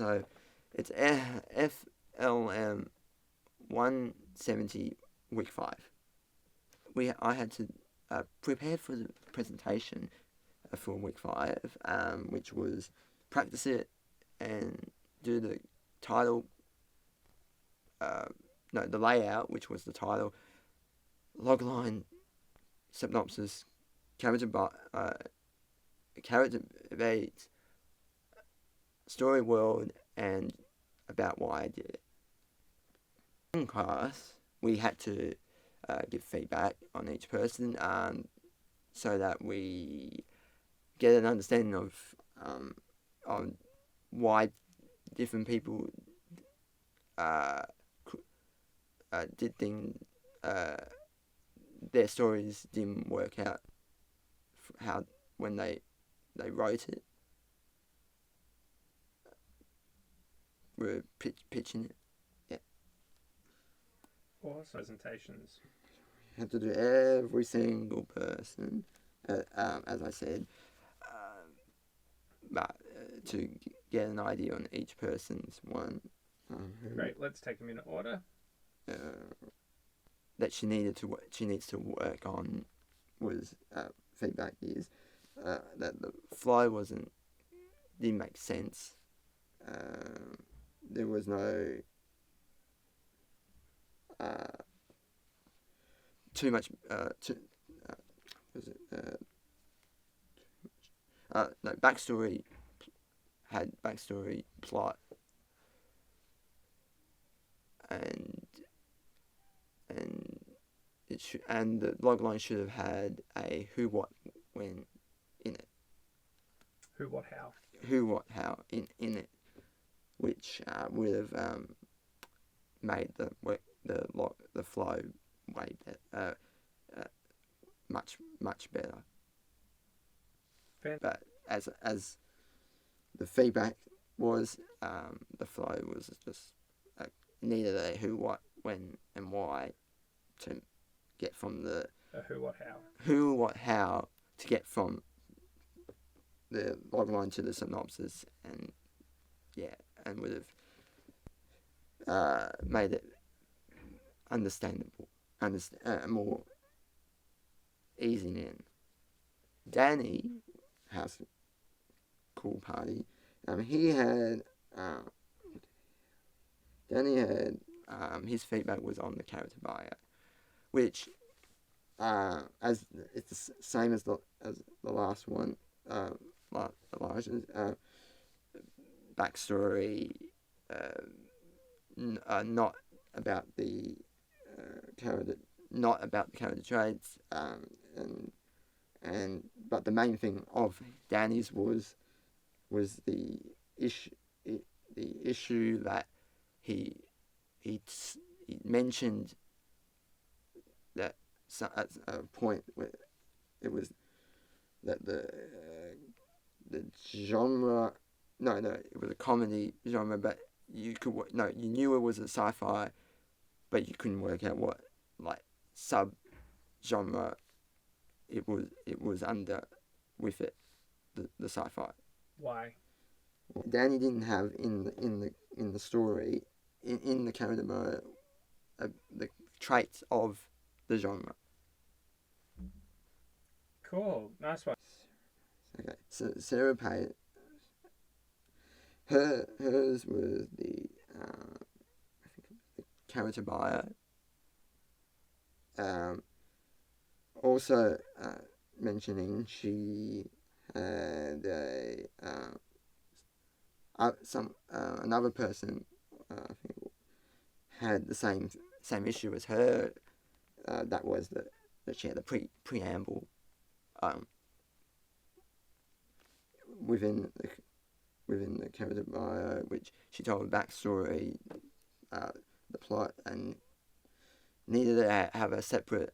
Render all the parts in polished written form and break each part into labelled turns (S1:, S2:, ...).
S1: So it's FLM170 Week 5. I had to prepare for the presentation for Week 5, which was practice it and do the title, the layout, which was the title, logline, synopsis, character base, story world, and about why I did it. In class, we had to give feedback on each person, so that we get an understanding of why different people did things. Their stories didn't work out when they wrote it. We're pitching it. Yeah.
S2: Awesome. Presentations.
S1: You have to do every single person, as I said, but to get an idea on each person's one.
S2: Great. Let's take them in order.
S1: That she needs to work on was feedback is that the flow didn't make sense. There was no too much backstory, had backstory, plot, and the logline should have had a who, what, when in it.
S2: Who, what, how.
S1: Who, what, how in it, which would have made the flow way better, much better. But as the feedback was, the flow was just needed a who, what, when, and why to get from the
S2: who, what, how.
S1: Who, what, how to get from the logline to the synopsis, and would have made it understandable, more easy in. Danny has a cool party. Danny had his feedback was on the character bio, which as it's the same as the last one, Elijah's backstory, not about the character, traits, but the main thing of Danny's was the issue that he mentioned that at a point where it was that the genre, it was a comedy genre, but you knew it was a sci-fi, but you couldn't work out what sub genre it was under with it, the sci-fi.
S2: Why?
S1: Danny didn't have in the story, in the character mode, the traits of the genre.
S2: Cool, nice one.
S1: Okay, so Sarah Payne, hers was the character bio. Also mentioning she had another person I think had the same issue as her. That was that she had a preamble within the character bio, which she told a backstory, the plot, and needed to have a separate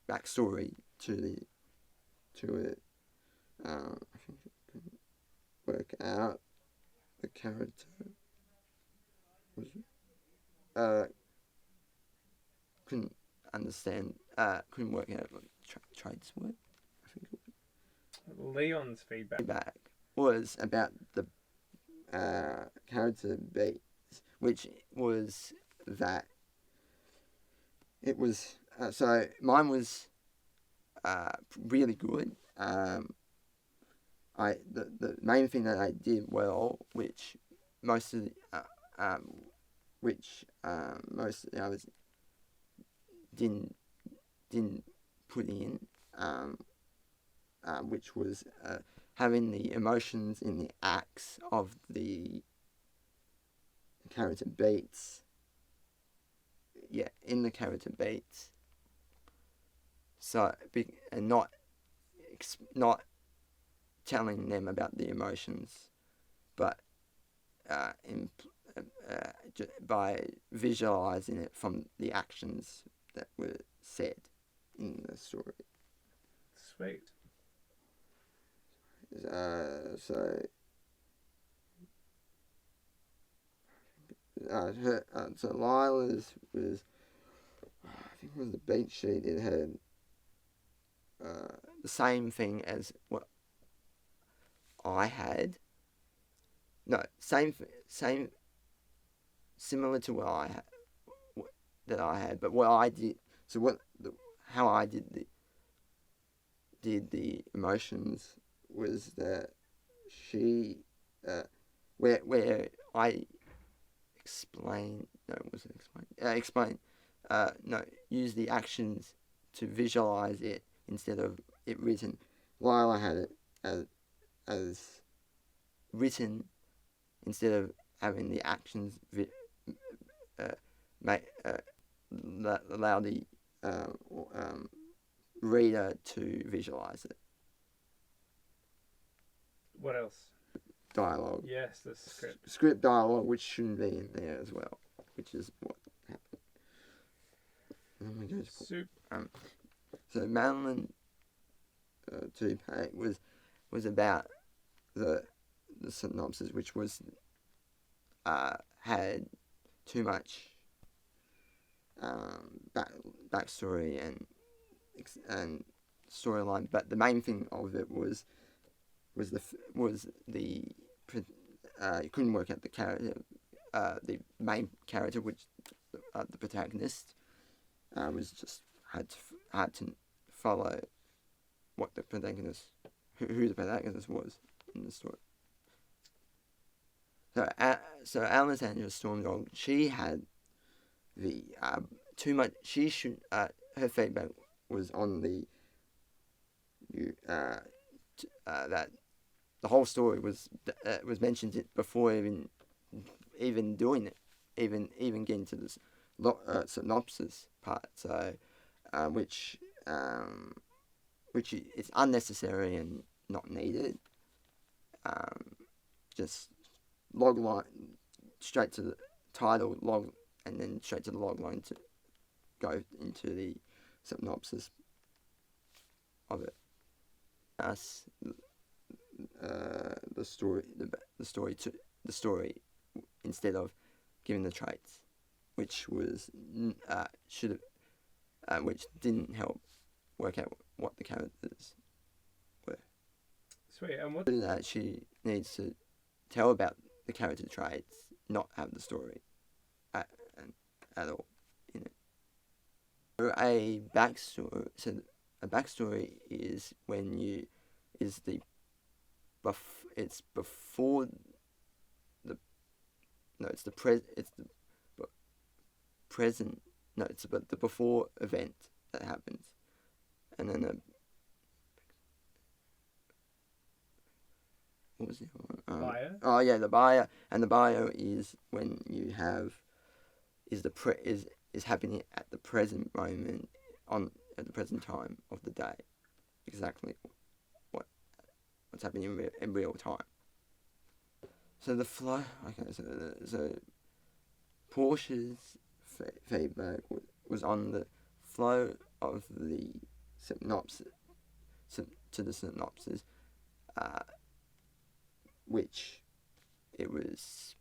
S1: backstory to it. I think it couldn't work out the character was couldn't work out what traits were. I think it was.
S2: Leon's feedback
S1: Was about character beats, which was that it was so mine was really good. The main thing that I did well, which most of the most of the others didn't put in, which was having the emotions in the acts of the character beats. Yeah, in the character beats. So and not telling them about the emotions, but by visualizing it from the actions that were said in the story.
S2: Sweet.
S1: So Lila's was, I think it was the beat sheet. It had the same thing as what I had. No, same, similar to what I had, that I had. But what I did, how I did the emotions was that she, where I explain. No, it wasn't explain. Use the actions to visualize it instead of it written. Lila had it as written instead of having the actions allow the reader to visualize it.
S2: What else?
S1: Dialogue.
S2: Yes, the script.
S1: Script dialogue, which shouldn't be in there as well, which is what happened. And then we go to so Madeline Two-Pack was about the synopsis, which was had too much backstory and storyline, but the main thing of it was the you couldn't work out the character, the main character, which the protagonist was just hard to follow what the protagonist, who the protagonist was in the story. So Alexandra Stormdog, she had the too much. She should. Her feedback was on the that the whole story was mentioned before even doing it, even getting to this synopsis part. So which is unnecessary and not needed. Just log line straight to the title log, and then straight to the log line to go into the synopsis of it. The story instead of giving the traits, which was which didn't help work out what the characters were.
S2: Sweet. And what?
S1: That she needs to tell about the character traits, not have the story at all in it. So a backstory is when you is the it's before the it's the present it's the before event that happens, and then what was the other one?
S2: Bio?
S1: Oh yeah, the bio, and the bio is when you have is happening at the present moment at the present time of the day, exactly what's happening in real time. So the flow. Okay, so Portia's feedback was on the flow of the synopsis to the synopsis, which it was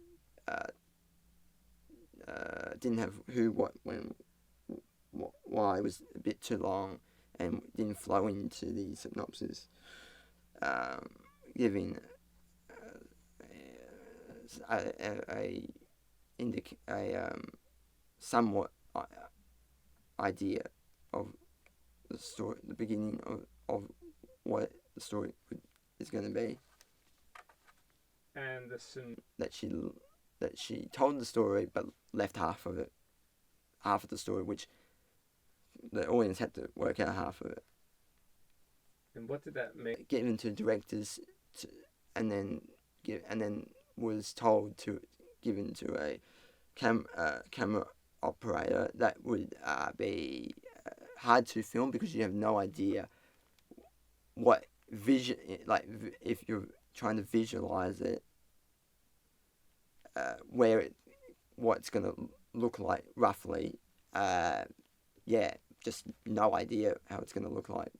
S1: didn't have who, what, when, why. It was a bit too long and didn't flow into the synopsis, giving somewhat idea of the story, the beginning of what the story is going to be.
S2: And
S1: that she told the story but left half of the story, which the audience had to work out half of it.
S2: And what did that make?
S1: Given to directors, and then was told to given to a camera operator. That would be hard to film because you have no idea what vision, like if you're trying to visualize it, what's going to look like roughly. Just no idea how it's going to look like.